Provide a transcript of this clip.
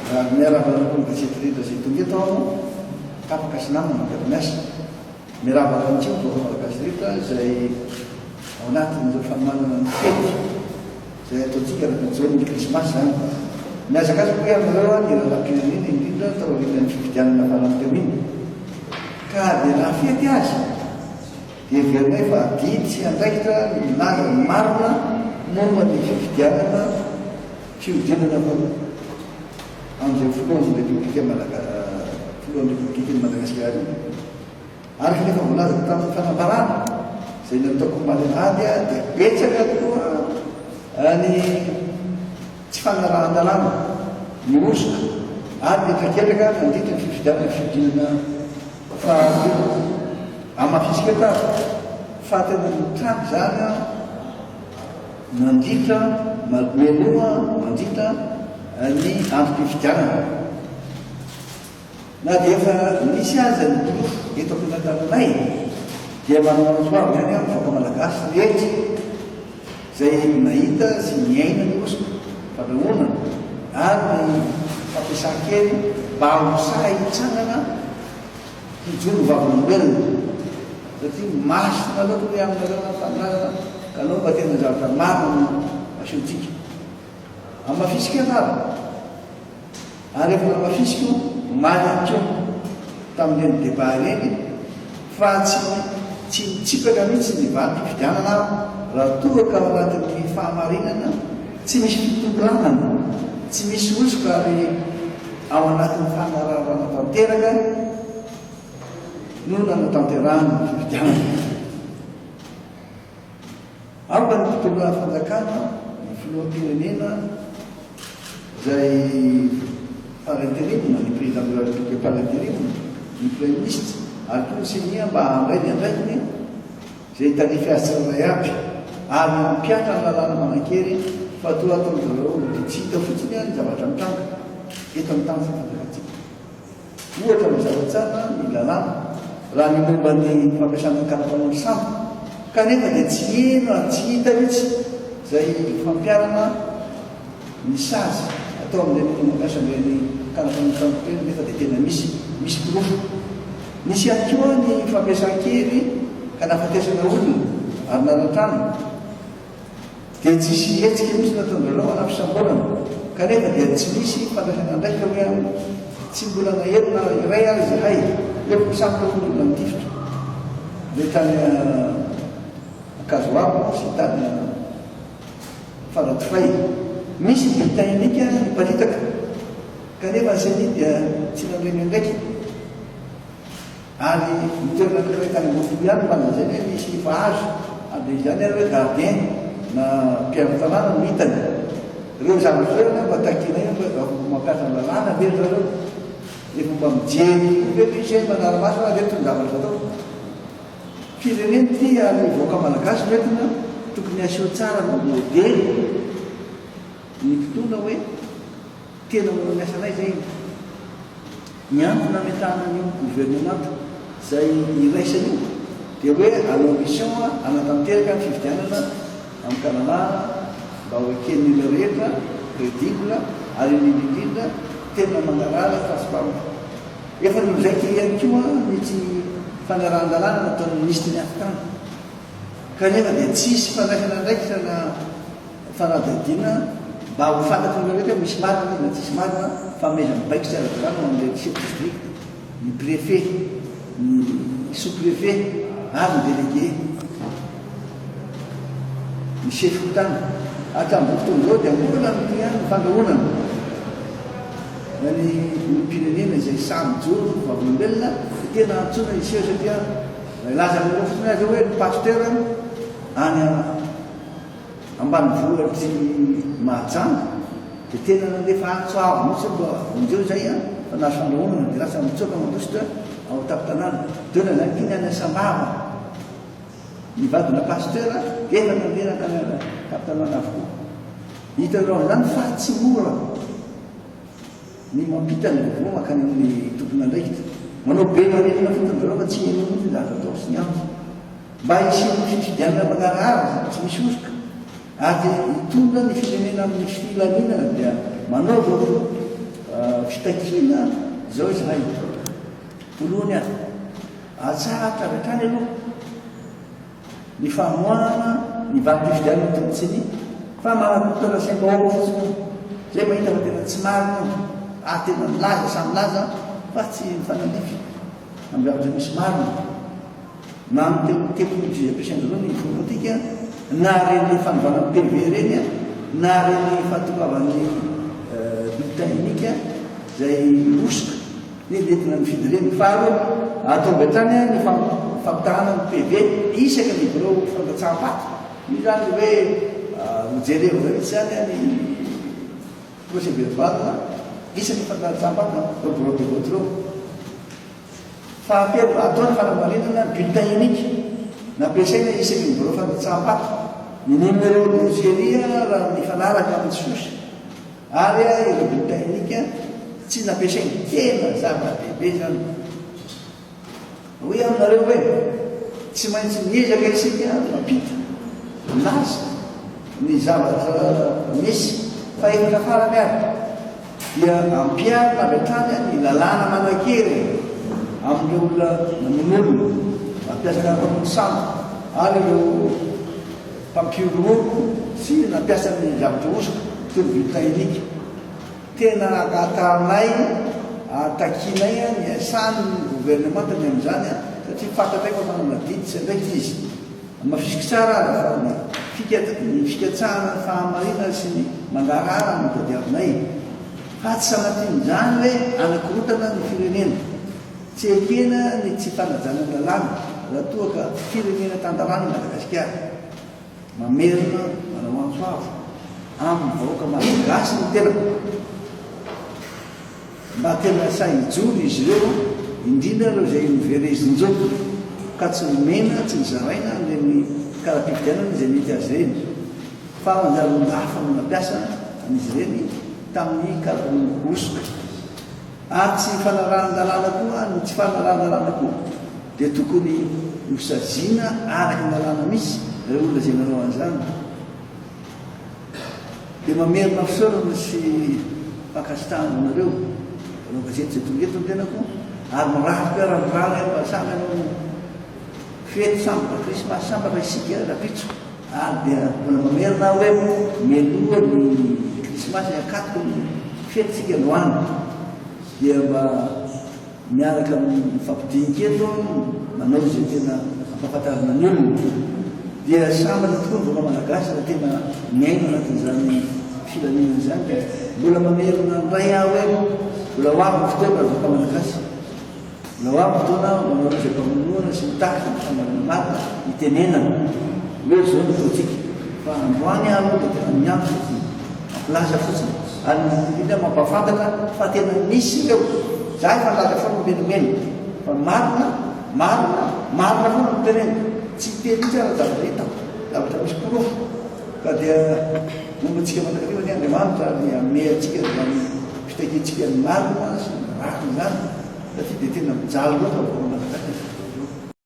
miaravaka konikasitritra zay tonga eto ao tapaka sy namana miasa miravaka amintsy vao malakasitritra zay ao anatin'izao fanomanana ny fety zay ataontsika rahajoiny krismasy zany miazakazako hoe aminareo a ny lalam-pirenena indrindra taorian'ny fifidianana faran'teo iny ka dia raha fety azy dia verinay fa didy sy andraikitra minaga ny marina momba ny fifidianana fiodinana amin'izay folohan'ny republika folohan'ny republika ny Madagasikara ary nefa volazaka tamin'ny fanambarana zay nataoko malinady a dia betsaka tokoa ny tsy fanarahan-dalàna ny osoka ary metrakelaka mandritra ny fiodinana fahatelo amafisika tara fahatena ny trano zany a mandritra meloa mandritra ny androm-pifidianana na dia efa misy aza ny pilofo eto am-pinatananay dia manao ihany a mivoaka malagasy rehetra zay nahita sy miaina ny osoka fandrahonana ary ny fampiasan-kely mba ahosa hitsangana hijoro vavan'olombelona satria masina loatra hoe aminareo fananana ka anao mba tena zavatra maro asehotsika amafisika tara ary efa namafisika malintseo tamin'ireny débat reny fa tsy mitsipaka mihitsy ny valim-pifidianana raha toa ka ao anatin'ny fahamarinana tsy misy fitombonana tsy misy osoka ary ao anatin'ny fanararana tanteraka no nanatanterahana fifidianana amba ny fitolona fanjakana ny filoham-pirenena zay par intérim ny président de la république par intérim ny premier ministre ary conseiller mba handray ny andraikiny zay tarifi asyray aby ary mampiatra ny lalàna manan-kery fa toa ataon'izareo tsy hita fotsiny a ny zavatra mitranga eto amin'ny tany fanjakatsika ohatra mizavatsara ny lalàna raha ny momba ny fampiasana ny karapanony sambo kanefa dia tsy eno tsy hita mihitsy zay fampiarana ny sazy atao amin'ireny mampiasa amin'ireny karapanony sambo teny nefa dia tena misy pilofo misy ihany koa ny fampiasan-kely ka nafatesana olona ary nanatrano dia tsisy hetsika misy nataon'ireo anafisambolana kanefa dia tsy misy fandraisana ndraika hoe tsy mbola naherina iray ary izy hay leko misampy olona mitifitra le tany akazoabo sy tany faratifay misy bitainika miparitaka kanefa zany dia tsy nanreny ndraiky ary mitoerana ankiray tany ambony ihany manazay hoe misy fahazo ade zany ary hoe gardien na mpiavitanana no hitany reo zavatra reo mba takina io mampiasa ny lalàna very zareo efa mba mijery hoe misy manaramaso reto ny zavatra atao fireneny ty ary voaka malagasy retina tokony aseo tsara no modely ny fotoana hoe tena manao miasanay zay ny antony ametahana an'io gouvernemanta zay iraisany io dia hoe anao mission anatanteraka ny fifidianana amin'ny Canada mba hoeken'ila rehetra crédible ary indrindra tena manarara transparent efa nozaiky ihany koa mitsy fanarahan-dalàna nataon'ny ministre ny afrikana kanefa dia tsisy fandraisana ndraikitra na fanadadina mba ho fantatry nireo rehetra misy marina na tsisy marina fa meza mibaikitsy ara-dalàna amin'ilay chef district ny préfet ny sous-préfet ary ny délégué ny chef tany hatramin'izao fotoan'izao dia mbola ny fandrahonana na ny pirenena izay samy joro vavolombelona tena antsona iseo satria laza amin'ireo fotsiny azy hoe ny pasteur any ambanivohitry mahajanga dia tena nandefa antso avo mihitsy mba indreo zay a fa nazo fandrahonana dia lasa mitsoka mandositra ao tapitanana dena zany kiny any asambava ny vadina pasteur efa nanderaka tapitanana avokoa hitanao zany fa tsy mora ny mampita ny vovoma makany amin'ny tompona ndraikitra manao be marenina fotan'ireo fa tsy eno mihitsy zavatra atao sy ny antso mba hisy fifidianana manarara tsy misy osoka ary hitondra ny firenena amin'ny filaminana dia manao fitakiana zao izay voalohany azy atsahatra avy hatrany aloha ny famoahana ny valim-pifidianana tonotsiny fa manatona saim-bahoaka fotsiny zay mahita fa tena tsy marina tena milaza samy laza fa tsy mifanalify amin'ny zavatra misy marina na amin'ny teknolojia ampiasaina zao ny informatika na reny fanovana PV reny na reny fahatokavany bulletin unique zay osika nentina mifidy reny faharoa atao avy hatrany ny fampitahana ny PV isaka ny bureau fandatsaham-paty io zany hoe mijereva zany zany ny procès verbal isaka ny fandatsaham-paty bureau de contrôle fahatelo ataony fanamarinana bulletin unique nampiasaina isaky ny bureau fandatsaham-paty ny numéro de série raha mifanaraka amin'ny sosy ary ireo bulletin unique tsy nampiasainy tena zava-dehibe zany hoe aminareo hoe tsy maintsy miezaka isika mampita laza ny zavatra misy fa efatra farany ary dia ampiarina avy hatrany ny lalàna manakery amin'ireo olona namon'olona mampiasa karapanony sambo ary ireo mpampioromoro sy nampiasa ny zavatra osika toy ny bulletin unique tena akatarinay takinay ny asany ny gouvernement tany amin'izany satria fantatray fa mananadiditsy ndraiky izy mafisiky tsara fa ny fikatsahana fahamarina sy ny mangarara ny tadiavinay fa tsy sanatin'izany hoe anakorotana ny firenena tsy ekena ny tsy fanajana ny lalàna raha toa ka firenena tantarany Madagasikara mamerina manao antsoavo amin'ny vahoaka malagasy ny tena mba tena sahijoly izy ireo indrindra reo zay miverezinjoko ka tsy nomena tsy nizaraina reny karaha-pifidianana zay mety azy reny fa manjary hafa no nampiasa an'izy reny tamin'ny karaha-osika ary tsy fanarahana-dalàna koa no tsy fanarahana-dalàna koa dia tokony hosazina araky ny lalàna misy reo olona zay nanao an'izany dia mamerina fisaorana sy pakasitananareo anao gazety zay tonga eto ny tenako ary mirahaka ranorano fa samy anao fety sambaka krismasy sambaka isika rapitso ary dia mbola mamerina hoe meloha ny krismasy akatoko ny fetysika loany dia mba miaraka amin'ny fampidinika-keto manao zay tena ampahafantarana ny olona dia sambana tokoa ny vaoka malagasy raha tena miaina anatin'izany filaminana zany ka mbola mamerina ray aho hoe mbola ho avy fotoana vaoka malagasy mbola ho avy fotoana manao zay mpamonoana sy mitaky famarina marina itenenana hoe zao ny politika fa androany aho dia tena mianto fotsiny mampilaza fotsiny ary indrindra mampafantatra fa tena misy ireo za efa laza foana menomeno fa marina foana mitenena tsy telitsy ara zavatra hita zavatra misy porofo ka dia mombatsika matakariva ny Andriamanitra ary ame atsika zany fitakiantsika ny marina sy ny rahany zany satria dia tena mijaly loatra